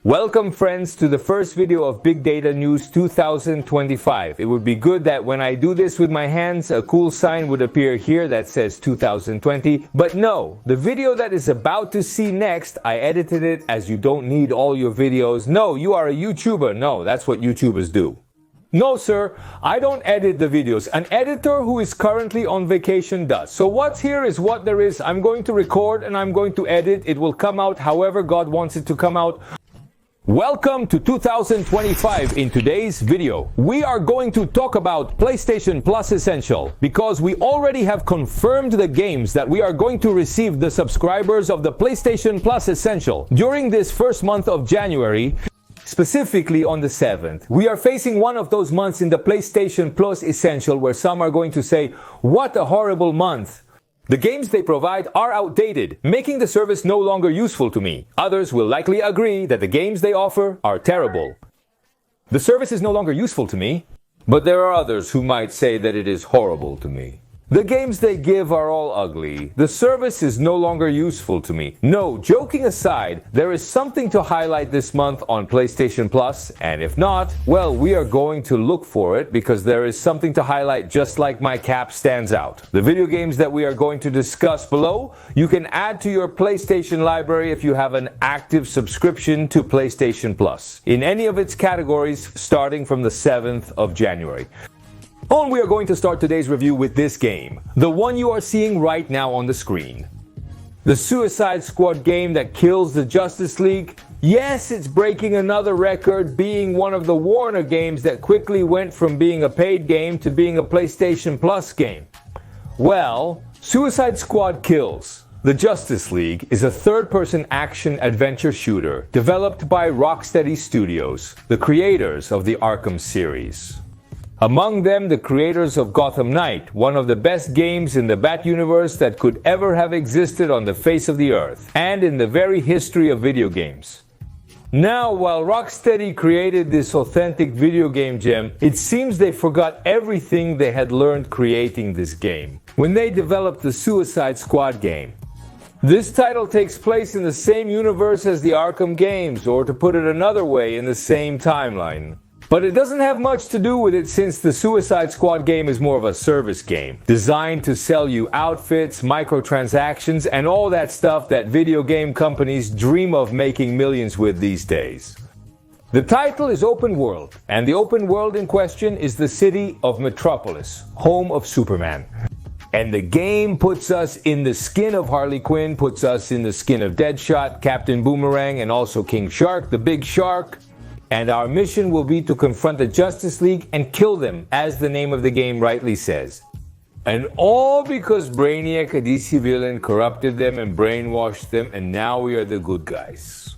Welcome friends to the first video of Big Data News 2025. It would be good that when I do this with my hands, a cool sign would appear here that says 2020. But no, the video that is about to see next, I edited it as you don't need all your videos. No, you are a YouTuber. No, that's what YouTubers do. No, sir, I don't edit the videos. An editor who is currently on vacation does. So what's here is what there is. I'm going to record and I'm going to edit. It will come out however God wants it to come out. Welcome to 2025. In today's video, we are going to talk about PlayStation Plus Essential because we already have confirmed the games that we are going to receive the subscribers of the PlayStation Plus Essential during this first month of January. Specifically on the 7th. We are facing one of those months in the PlayStation Plus Essential where some are going to say, what a horrible month. The games they provide are outdated, making the service no longer useful to me. Others will likely agree that the games they offer are terrible. The service is no longer useful to me, but there are others who might say that it is horrible to me. The games they give are all ugly. The service is no longer useful to me. No, joking aside, there is something to highlight this month on PlayStation Plus, and if not, well, we are going to look for it because there is something to highlight just like my cap stands out. The video games that we are going to discuss below, you can add to your PlayStation library if you have an active subscription to PlayStation Plus in any of its categories starting from the 7th of January. We are going to start today's review with this game, the one you are seeing right now on the screen. The Suicide Squad game that kills the Justice League. Yes, it's breaking another record, being one of the Warner games that quickly went from being a paid game to being a PlayStation Plus game. Well, Suicide Squad Kills the Justice League is a third-person action-adventure shooter developed by Rocksteady Studios, the creators of the Arkham series. Among them, the creators of Gotham Knight, one of the best games in the Bat universe that could ever have existed on the face of the earth, and in the very history of video games. Now, while Rocksteady created this authentic video game gem, it seems they forgot everything they had learned creating this game when they developed the Suicide Squad game. This title takes place in the same universe as the Arkham games, or to put it another way, in the same timeline. But it doesn't have much to do with it since the Suicide Squad game is more of a service game, designed to sell you outfits, microtransactions, and all that stuff that video game companies dream of making millions with these days. The title is open world, and the open world in question is the city of Metropolis, home of Superman. And the game puts us in the skin of Harley Quinn, puts us in the skin of Deadshot, Captain Boomerang, and also King Shark, the Big Shark. And our mission will be to confront the Justice League and kill them, as the name of the game rightly says. And all because Brainiac, a DC villain, corrupted them and brainwashed them, and now we are the good guys.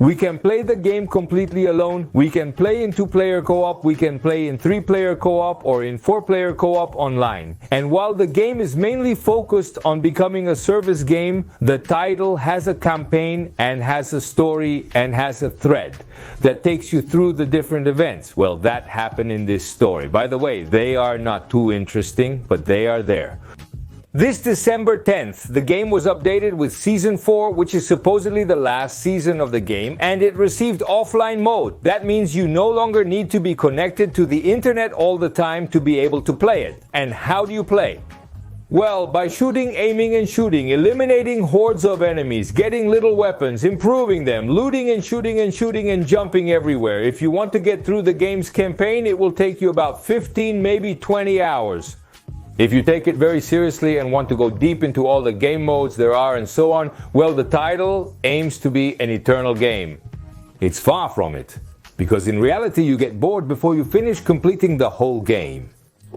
We can play the game completely alone, we can play in 2-player co-op, we can play in 3-player co-op or in 4-player co-op online. And while the game is mainly focused on becoming a service game, the title has a campaign and has a story and has a thread that takes you through the different events. Well, that happened in this story. By the way, they are not too interesting, but they are there. This December 10th, the game was updated with Season 4, which is supposedly the last season of the game, and it received offline mode. That means you no longer need to be connected to the internet all the time to be able to play it. And how do you play? Well, by shooting, aiming and shooting, eliminating hordes of enemies, getting little weapons, improving them, looting and shooting and jumping everywhere. If you want to get through the game's campaign, it will take you about 15, maybe 20 hours. If you take it very seriously and want to go deep into all the game modes there are and so on, well, the title aims to be an eternal game. It's far from it, because in reality you get bored before you finish completing the whole game.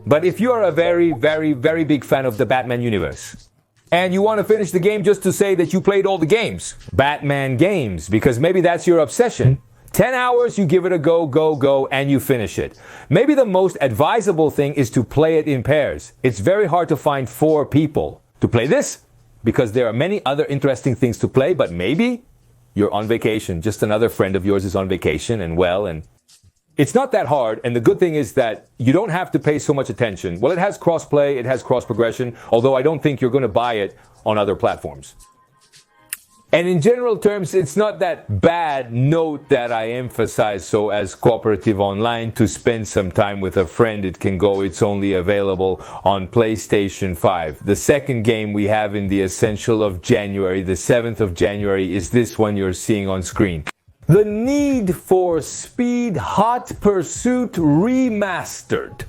But if you are a very, very, very big fan of the Batman universe, and you want to finish the game just to say that you played all the games, Batman games, because maybe that's your obsession, 10 hours, you give it a go, and you finish it. Maybe the most advisable thing is to play it in pairs. It's very hard to find 4 people to play this, because there are many other interesting things to play, but maybe you're on vacation. Just another friend of yours is on vacation, and it's not that hard, and the good thing is that you don't have to pay so much attention. Well, it has cross-play, it has cross-progression, although I don't think you're going to buy it on other platforms. And in general terms, it's not that bad. Note that I emphasize so as cooperative online to spend some time with a friend. It can go. It's only available on PlayStation 5. The second game we have in the Essential of January, the 7th of January, is this one you're seeing on screen. The Need for Speed Hot Pursuit Remastered,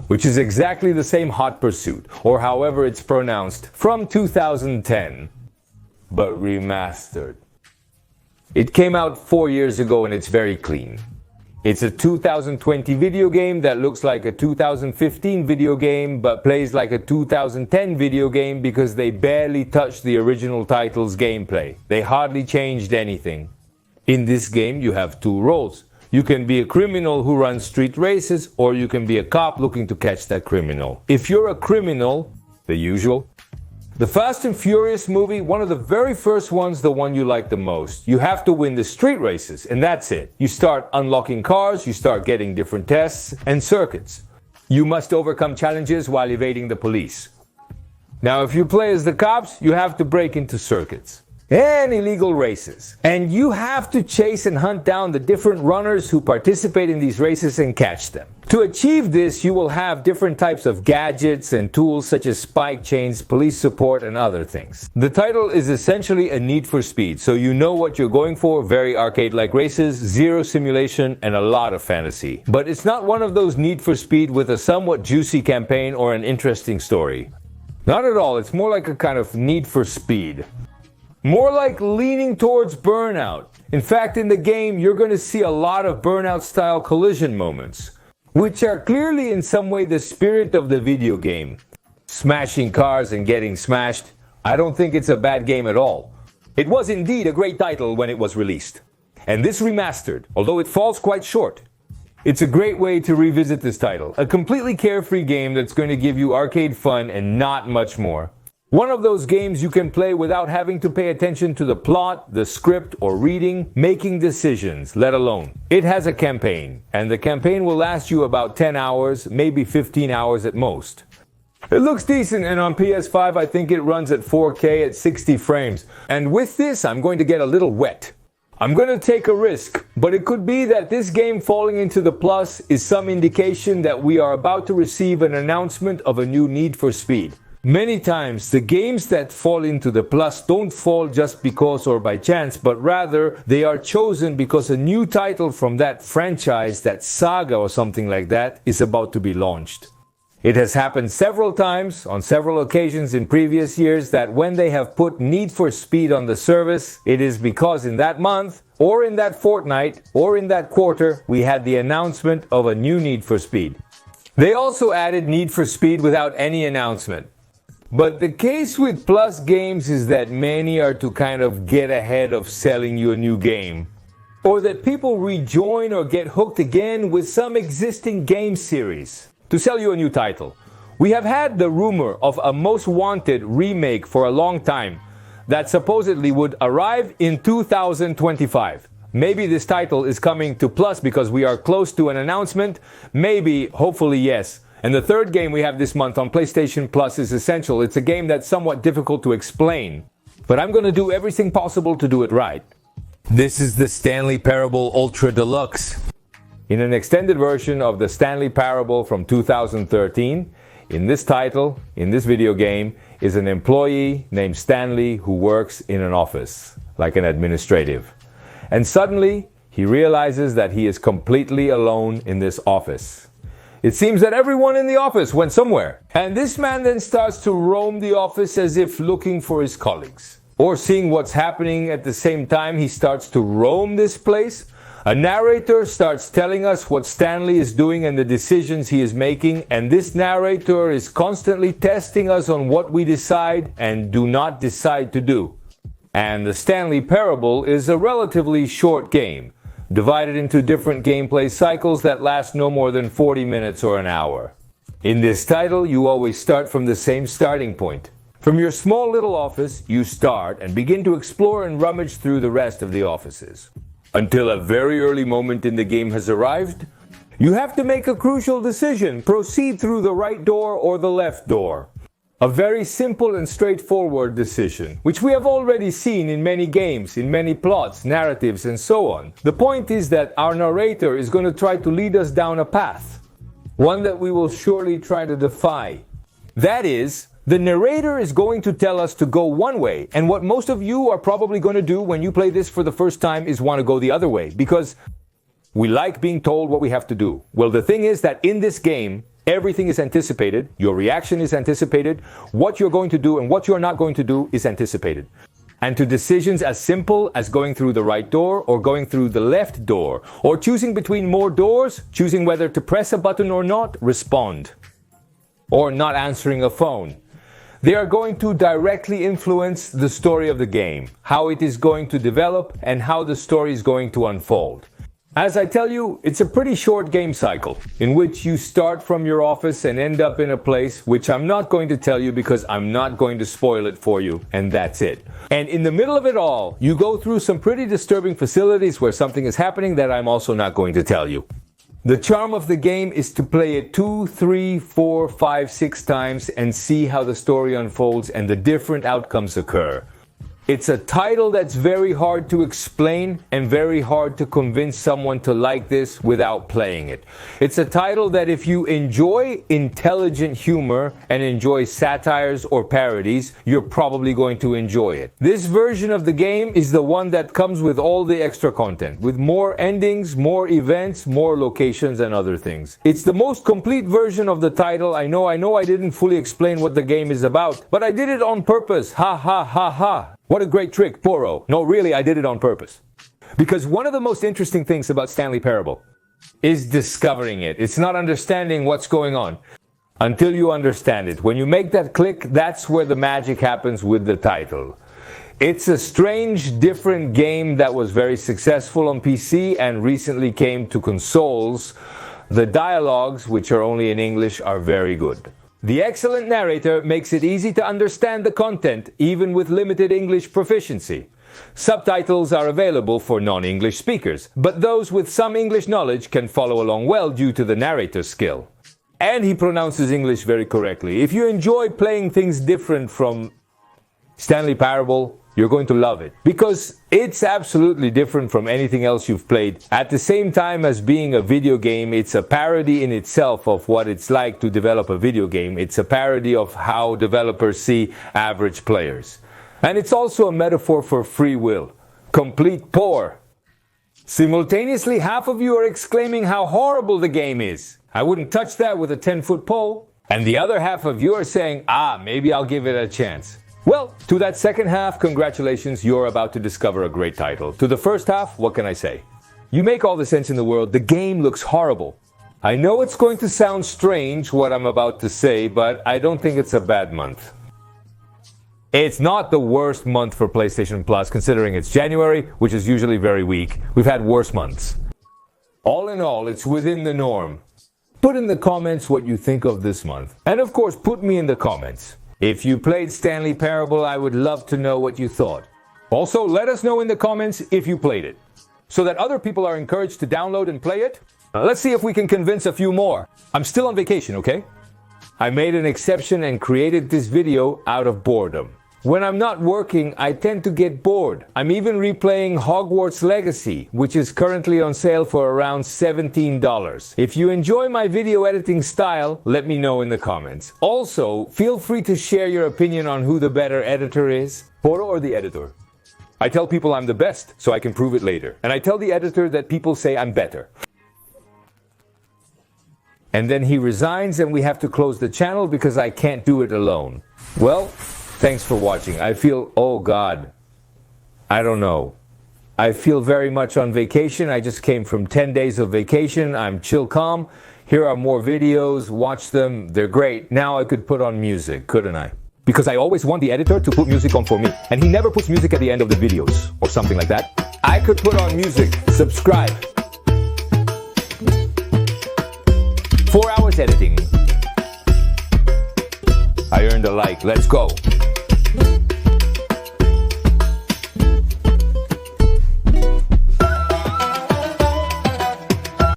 which is exactly the same Hot Pursuit, or however it's pronounced, from 2010. But remastered. It came out 4 years ago and it's very clean. It's a 2020 video game that looks like a 2015 video game but plays like a 2010 video game because they barely touched the original title's gameplay. They hardly changed anything. In this game you have two roles. You can be a criminal who runs street races, or you can be a cop looking to catch that criminal. If you're a criminal, the usual, the Fast and Furious movie, one of the very first ones, the one you like the most. You have to win the street races, and that's it. You start unlocking cars, you start getting different tests and circuits. You must overcome challenges while evading the police. Now, if you play as the cops, you have to break into circuits and illegal races. And you have to chase and hunt down the different runners who participate in these races and catch them. To achieve this, you will have different types of gadgets and tools such as spike chains, police support, and other things. The title is essentially a Need for Speed, so you know what you're going for. Very arcade-like races, zero simulation, and a lot of fantasy. But it's not one of those Need for Speed with a somewhat juicy campaign or an interesting story. Not at all. It's more like a kind of Need for Speed. More like leaning towards Burnout. In fact, in the game, you're going to see a lot of Burnout-style collision moments, which are clearly in some way the spirit of the video game. Smashing cars and getting smashed. I don't think it's a bad game at all. It was indeed a great title when it was released. And this remastered, although it falls quite short, it's a great way to revisit this title. A completely carefree game that's going to give you arcade fun and not much more. One of those games you can play without having to pay attention to the plot, the script, or reading, making decisions, let alone. It has a campaign, and the campaign will last you about 10 hours, maybe 15 hours at most. It looks decent, and on PS5 I think it runs at 4K at 60 frames. And with this, I'm going to get a little wet. I'm going to take a risk, but it could be that this game falling into the plus is some indication that we are about to receive an announcement of a new Need for Speed. Many times, the games that fall into the plus don't fall just because or by chance, but rather they are chosen because a new title from that franchise, that saga or something like that, is about to be launched. It has happened several times, on several occasions in previous years, that when they have put Need for Speed on the service, it is because in that month, or in that fortnight, or in that quarter, we had the announcement of a new Need for Speed. They also added Need for Speed without any announcement. But the case with Plus games is that many are to kind of get ahead of selling you a new game. Or that people rejoin or get hooked again with some existing game series to sell you a new title. We have had the rumor of a Most Wanted remake for a long time that supposedly would arrive in 2025. Maybe this title is coming to Plus because we are close to an announcement. Maybe, hopefully yes. And the third game we have this month on PlayStation Plus is Essential. It's a game that's somewhat difficult to explain, but I'm going to do everything possible to do it right. This is the Stanley Parable Ultra Deluxe. In an extended version of the Stanley Parable from 2013, in this title, in this video game, is an employee named Stanley who works in an office, like an administrative. And suddenly, he realizes that he is completely alone in this office. It seems that everyone in the office went somewhere. And this man then starts to roam the office as if looking for his colleagues. Or seeing what's happening at the same time, he starts to roam this place. A narrator starts telling us what Stanley is doing and the decisions he is making. And this narrator is constantly testing us on what we decide and do not decide to do. And the Stanley Parable is a relatively short game, divided into different gameplay cycles that last no more than 40 minutes or an hour. In this title, you always start from the same starting point. From your small little office, you start and begin to explore and rummage through the rest of the offices. Until a very early moment in the game has arrived, you have to make a crucial decision, proceed through the right door or the left door. A very simple and straightforward decision, which we have already seen in many games, in many plots, narratives, and so on. The point is that our narrator is going to try to lead us down a path, one that we will surely try to defy. That is, the narrator is going to tell us to go one way, and what most of you are probably going to do when you play this for the first time is want to go the other way, because we like being told what we have to do. Well, the thing is that in this game, everything is anticipated, your reaction is anticipated, what you're going to do and what you're not going to do is anticipated. And to decisions as simple as going through the right door or going through the left door, or choosing between more doors, choosing whether to press a button or not, respond, or not answering a phone. They are going to directly influence the story of the game, how it is going to develop, and how the story is going to unfold. As I tell you, it's a pretty short game cycle, in which you start from your office and end up in a place which I'm not going to tell you because I'm not going to spoil it for you, and that's it. And in the middle of it all, you go through some pretty disturbing facilities where something is happening that I'm also not going to tell you. The charm of the game is to play it 2, 3, 4, 5, 6 times and see how the story unfolds and the different outcomes occur. It's a title that's very hard to explain and very hard to convince someone to like this without playing it. It's a title that if you enjoy intelligent humor and enjoy satires or parodies, you're probably going to enjoy it. This version of the game is the one that comes with all the extra content, with more endings, more events, more locations, and other things. It's the most complete version of the title. I know I didn't fully explain what the game is about, but I did it on purpose. Ha ha ha ha. What a great trick, Poro. No, really, I did it on purpose. Because one of the most interesting things about Stanley Parable is discovering it. It's not understanding what's going on until you understand it. When you make that click, that's where the magic happens with the title. It's a strange, different game that was very successful on PC and recently came to consoles. The dialogues, which are only in English, are very good. The excellent narrator makes it easy to understand the content, even with limited English proficiency. Subtitles are available for non-English speakers, but those with some English knowledge can follow along well due to the narrator's skill. And he pronounces English very correctly. If you enjoy playing things different from Stanley Parable, you're going to love it, because it's absolutely different from anything else you've played. At the same time as being a video game, it's a parody in itself of what it's like to develop a video game. It's a parody of how developers see average players. And it's also a metaphor for free will. Complete poor. Simultaneously, half of you are exclaiming how horrible the game is. I wouldn't touch that with a 10-foot pole. And the other half of you are saying, maybe I'll give it a chance. Well, to that second half, congratulations, you're about to discover a great title. To the first half, what can I say? You make all the sense in the world. The game looks horrible. I know it's going to sound strange what I'm about to say, but I don't think it's a bad month. It's not the worst month for PlayStation Plus, considering it's January, which is usually very weak. We've had worse months. All in all, it's within the norm. Put in the comments what you think of this month. And of course, put me in the comments. If you played Stanley Parable, I would love to know what you thought. Also, let us know in the comments if you played it, so that other people are encouraged to download and play it. Let's see if we can convince a few more. I'm still on vacation, okay? I made an exception and created this video out of boredom. When I'm not working, I tend to get bored. I'm even replaying Hogwarts Legacy, which is currently on sale for around $17. If you enjoy my video editing style, let me know in the comments. Also, feel free to share your opinion on who the better editor is, Poro or the editor. I tell people I'm the best, so I can prove it later. And I tell the editor that people say I'm better. And then he resigns and we have to close the channel because I can't do it alone. Well, thanks for watching. I feel, oh God, I don't know. I feel very much on vacation. I just came from 10 days of vacation. I'm chill calm. Here are more videos. Watch them. They're great. Now I could put on music, couldn't I? Because I always want the editor to put music on for me. And he never puts music at the end of the videos or something like that. I could put on music. Subscribe. 4 hours editing. I earned a like. Let's go.